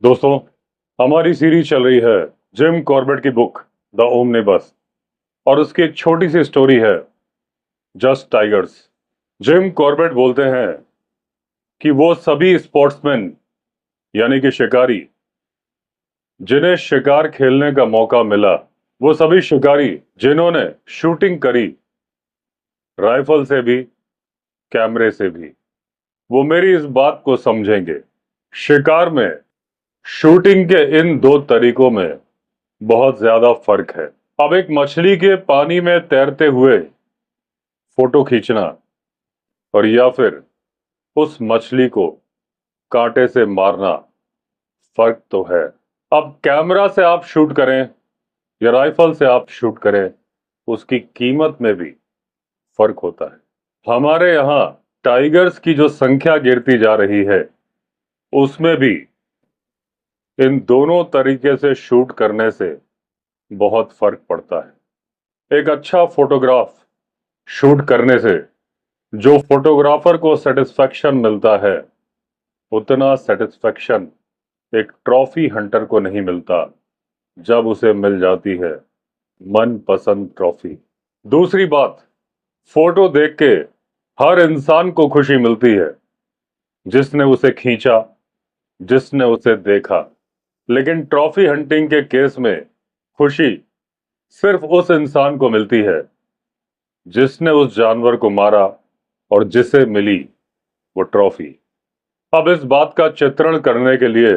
दोस्तों, हमारी सीरीज चल रही है जिम कॉर्बेट की बुक द ओमनिबस और उसकी एक छोटी सी स्टोरी है जस्ट टाइगर्स। जिम कॉर्बेट बोलते हैं कि वो सभी स्पोर्ट्समैन यानी कि शिकारी जिन्हें शिकार खेलने का मौका मिला, वो सभी शिकारी जिन्होंने शूटिंग करी, राइफल से भी कैमरे से भी, वो मेरी इस बात को समझेंगे। शिकार में शूटिंग के इन दो तरीकों में बहुत ज्यादा फर्क है। अब एक मछली के पानी में तैरते हुए फोटो खींचना और या फिर उस मछली को कांटे से मारना, फर्क तो है। अब कैमरा से आप शूट करें या राइफल से आप शूट करें, उसकी कीमत में भी फर्क होता है। हमारे यहाँ टाइगर्स की जो संख्या गिरती जा रही है, उसमें भी इन दोनों तरीके से शूट करने से बहुत फर्क पड़ता है। एक अच्छा फोटोग्राफ शूट करने से जो फोटोग्राफर को सेटिस्फैक्शन मिलता है, उतना सेटिस्फैक्शन एक ट्रॉफी हंटर को नहीं मिलता जब उसे मिल जाती है मनपसंद ट्रॉफी। दूसरी बात, फोटो देख के हर इंसान को खुशी मिलती है जिसने उसे खींचा, जिसने उसे देखा। लेकिन ट्रॉफी हंटिंग के केस में खुशी सिर्फ उस इंसान को मिलती है जिसने उस जानवर को मारा और जिसे मिली वो ट्रॉफी। अब इस बात का चित्रण करने के लिए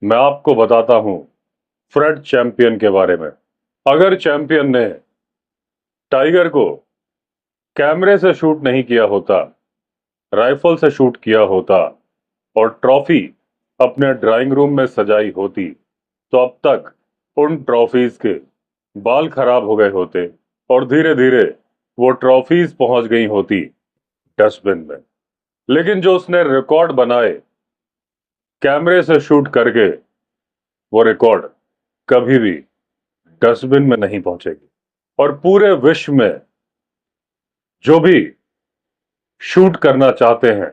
मैं आपको बताता हूं फ्रेड चैंपियन के बारे में। अगर चैंपियन ने टाइगर को कैमरे से शूट नहीं किया होता, राइफल से शूट किया होता और ट्रॉफी अपने ड्राइंग रूम में सजाई होती, तो अब तक उन ट्रॉफीज के बाल खराब हो गए होते और धीरे धीरे वो ट्रॉफीज पहुंच गई होती डस्टबिन में। लेकिन जो उसने रिकॉर्ड बनाए कैमरे से शूट करके, वो रिकॉर्ड कभी भी डस्टबिन में नहीं पहुंचेगी। और पूरे विश्व में जो भी शूट करना चाहते हैं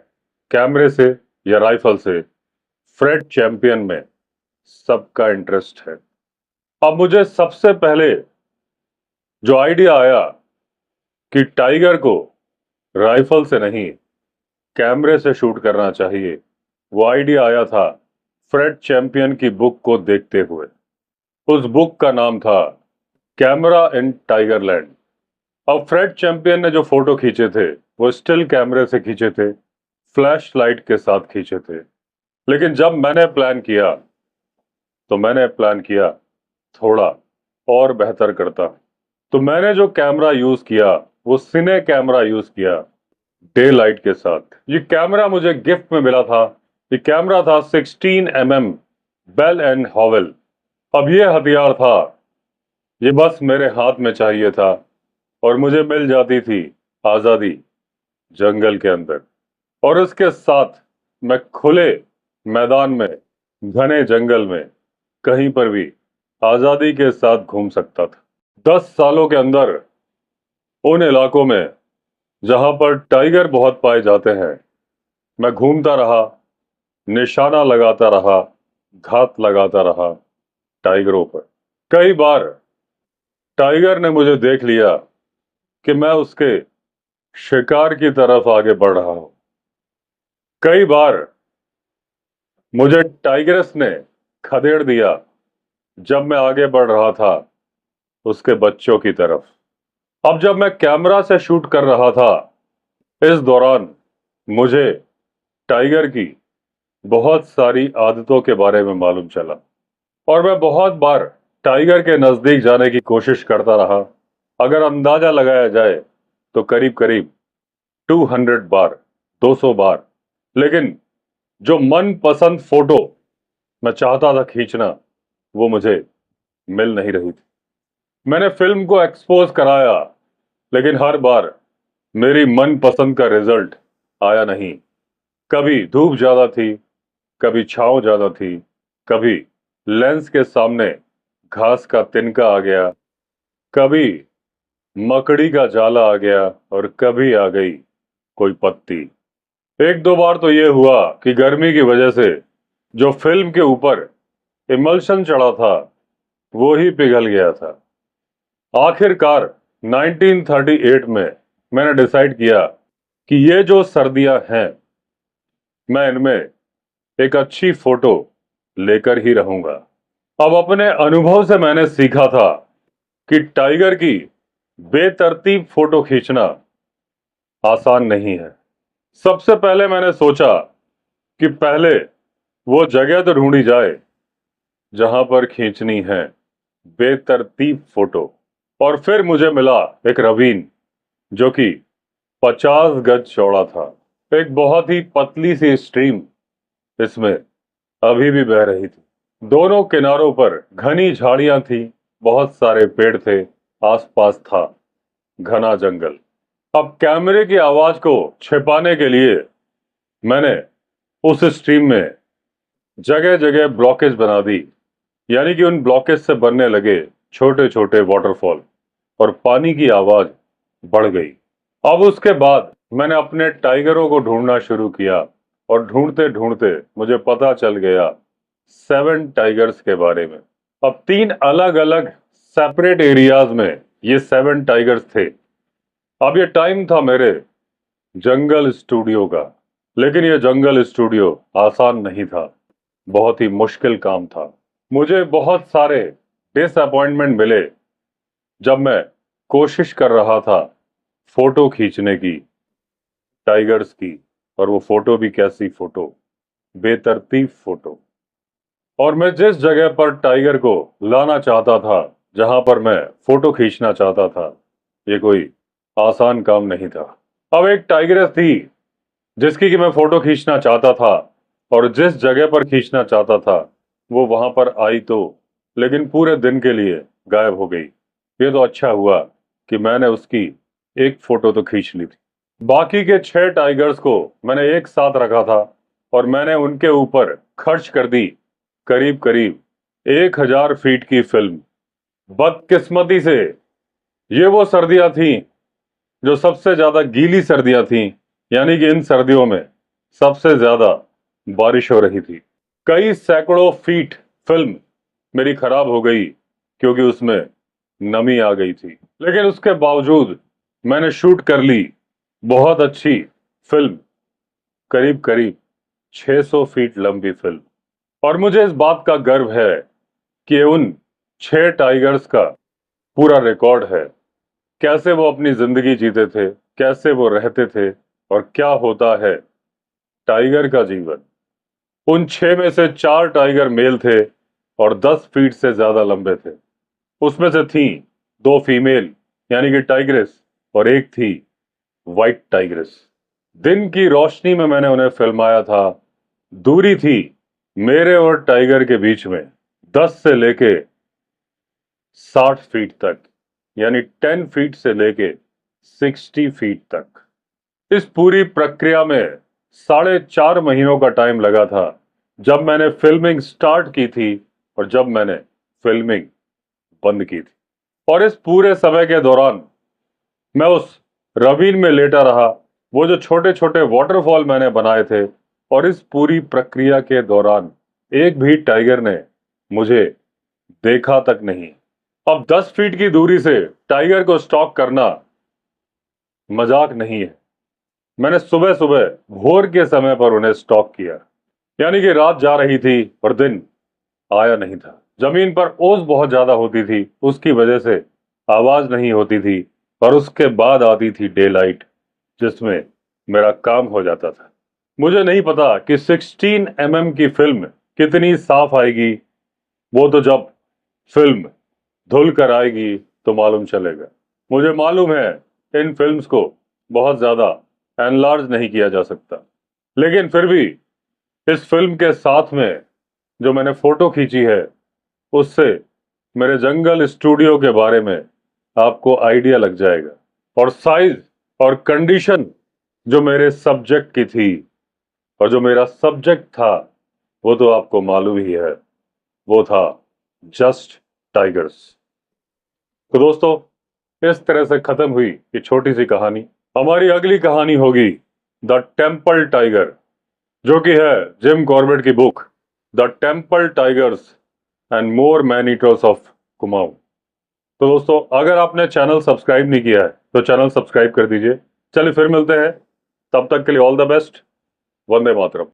कैमरे से या राइफल से, फ्रेड चैंपियन में सबका इंटरेस्ट है। अब मुझे सबसे पहले जो आइडिया आया कि टाइगर को राइफल से नहीं कैमरे से शूट करना चाहिए, वो आइडिया आया था फ्रेड चैंपियन की बुक को देखते हुए। उस बुक का नाम था कैमरा इन टाइगरलैंड। अब फ्रेड चैंपियन ने जो फोटो खींचे थे वो स्टिल कैमरे से खींचे थे, फ्लैश लाइट के साथ खींचे थे। लेकिन जब मैंने प्लान किया तो मैंने प्लान किया थोड़ा और बेहतर करता। तो मैंने जो कैमरा यूज किया वो सिने कैमरा यूज किया, डे लाइट के साथ। ये कैमरा मुझे गिफ्ट में मिला था। ये कैमरा था 16 mm बेल एंड हॉवेल। अब ये हथियार था, ये बस मेरे हाथ में चाहिए था और मुझे मिल जाती थी आजादी जंगल के अंदर। और इसके साथ मैं खुले मैदान में, घने जंगल में, कहीं पर भी आजादी के साथ घूम सकता था। 10 सालों के अंदर उन इलाकों में जहां पर टाइगर बहुत पाए जाते हैं, मैं घूमता रहा, निशाना लगाता रहा, घात लगाता रहा टाइगरों पर। कई बार टाइगर ने मुझे देख लिया कि मैं उसके शिकार की तरफ आगे बढ़ रहा हूं। कई बार मुझे टाइगरस ने खदेड़ दिया जब मैं आगे बढ़ रहा था उसके बच्चों की तरफ। अब जब मैं कैमरा से शूट कर रहा था, इस दौरान मुझे टाइगर की बहुत सारी आदतों के बारे में मालूम चला और मैं बहुत बार टाइगर के नजदीक जाने की कोशिश करता रहा। अगर अंदाजा लगाया जाए तो करीब करीब 200 बार, 200 बार। लेकिन जो मनपसंद फोटो मैं चाहता था खींचना, वो मुझे मिल नहीं रही थी। मैंने फिल्म को एक्सपोज कराया, लेकिन हर बार मेरी मनपसंद का रिजल्ट आया नहीं। कभी धूप ज्यादा थी, कभी छांव ज्यादा थी, कभी लेंस के सामने घास का तिनका आ गया, कभी मकड़ी का जाला आ गया और कभी आ गई कोई पत्ती। एक दो बार तो ये हुआ कि गर्मी की वजह से जो फिल्म के ऊपर इमल्शन चढ़ा था वो ही पिघल गया था। आखिरकार 1938 में मैंने डिसाइड किया कि ये जो सर्दियां हैं मैं इनमें एक अच्छी फोटो लेकर ही रहूंगा। अब अपने अनुभव से मैंने सीखा था कि टाइगर की बेतरतीब फोटो खींचना आसान नहीं है। सबसे पहले मैंने सोचा कि पहले वो जगह तो ढूंढी जाए जहां पर खींचनी है बेतरतीब फोटो। और फिर मुझे मिला एक रवीन जो कि 50 गज चौड़ा था। एक बहुत ही पतली सी स्ट्रीम इसमें अभी भी बह रही थी। दोनों किनारों पर घनी झाड़ियां थी, बहुत सारे पेड़ थे, आसपास था घना जंगल। अब कैमरे की आवाज को छिपाने के लिए मैंने उस स्ट्रीम में जगह जगह ब्लॉकेज बना दी, यानी कि उन ब्लॉकेज से बनने लगे छोटे छोटे वाटरफॉल और पानी की आवाज बढ़ गई। अब उसके बाद मैंने अपने टाइगरों को ढूंढना शुरू किया और ढूंढते ढूंढते मुझे पता चल गया 7 टाइगर्स के बारे में। अब 3 अलग अलग सेपरेट एरियाज में ये 7 टाइगर्स थे। अब ये टाइम था मेरे जंगल स्टूडियो का, लेकिन ये जंगल स्टूडियो आसान नहीं था, बहुत ही मुश्किल काम था। मुझे बहुत सारे डिसअपॉइंटमेंट मिले जब मैं कोशिश कर रहा था फोटो खींचने की टाइगर्स की, और वो फोटो भी कैसी फोटो, बेतरतीब फोटो। और मैं जिस जगह पर टाइगर को लाना चाहता था, जहां पर मैं फोटो खींचना चाहता था, ये कोई आसान काम नहीं था। अब एक टाइगरेस थी जिसकी कि मैं फोटो खींचना चाहता था, और जिस जगह पर खींचना चाहता था वो वहां पर आई तो, लेकिन पूरे दिन के लिए गायब हो गई। ये तो अच्छा हुआ कि मैंने उसकी एक फोटो तो खींच ली थी। बाकी के 6 टाइगर्स को मैंने एक साथ रखा था और मैंने उनके ऊपर खर्च कर दी करीब करीब 1000 फीट की फिल्म। बदकिस्मती से ये वो सर्दियां थीं जो सबसे ज्यादा गीली सर्दियां थीं, यानी कि इन सर्दियों में सबसे ज्यादा बारिश हो रही थी। कई सैकड़ों फीट फिल्म मेरी खराब हो गई क्योंकि उसमें नमी आ गई थी, लेकिन उसके बावजूद मैंने शूट कर ली बहुत अच्छी फिल्म, करीब करीब 600 फीट लंबी फिल्म। और मुझे इस बात का गर्व है कि उन 6 टाइगर्स का पूरा रिकॉर्ड है, कैसे वो अपनी जिंदगी जीते थे, कैसे वो रहते थे, और क्या होता है टाइगर का जीवन। उन 6 में से 4 टाइगर मेल थे और 10 फीट से ज्यादा लंबे थे। उसमें से थी 2 फीमेल यानी कि टाइग्रेस, और एक थी व्हाइट टाइग्रेस। दिन की रोशनी में मैंने उन्हें फिल्माया था। दूरी थी मेरे और टाइगर के बीच में 10 से लेके 60 फीट तक, यानी 10 फीट से लेके 60 फीट तक। इस पूरी प्रक्रिया में 4.5 महीनों का टाइम लगा था, जब मैंने फिल्मिंग स्टार्ट की थी और जब मैंने फिल्मिंग बंद की थी। और इस पूरे समय के दौरान मैं उस रवीन में लेटा रहा, वो जो छोटे छोटे वाटरफॉल मैंने बनाए थे, और इस पूरी प्रक्रिया के दौरान एक भी टाइगर ने मुझे देखा तक नहीं। अब 10 फीट की दूरी से टाइगर को स्टॉक करना मजाक नहीं है। मैंने सुबह सुबह भोर के समय पर उन्हें स्टॉक किया, यानी कि रात जा रही थी और दिन आया नहीं था। जमीन पर ओस बहुत ज्यादा होती थी, उसकी वजह से आवाज नहीं होती थी, और उसके बाद आती थी डे लाइट, जिसमें मेरा काम हो जाता था। मुझे नहीं पता कि 16 की फिल्म कितनी साफ आएगी, वो तो जब फिल्म धुल कर आएगी तो मालूम चलेगा। मुझे मालूम है इन फिल्म्स को बहुत ज्यादा एनलार्ज नहीं किया जा सकता, लेकिन फिर भी इस फिल्म के साथ में जो मैंने फोटो खींची है, उससे मेरे जंगल स्टूडियो के बारे में आपको आइडिया लग जाएगा। और साइज और कंडीशन जो मेरे सब्जेक्ट की थी, और जो मेरा सब्जेक्ट था, वो तो आपको मालूम ही है, वो था जस्ट टाइगर्स। तो दोस्तों, इस तरह से खत्म हुई ये छोटी सी कहानी। हमारी अगली कहानी होगी द टेम्पल टाइगर, जो कि है जिम कॉर्बेट की book the temple tigers and more man eaters of Kumaon. तो दोस्तों, अगर आपने चैनल सब्सक्राइब नहीं किया है तो चैनल सब्सक्राइब कर दीजिए। चलिए फिर मिलते हैं, तब तक के लिए all the best. Vande Mataram.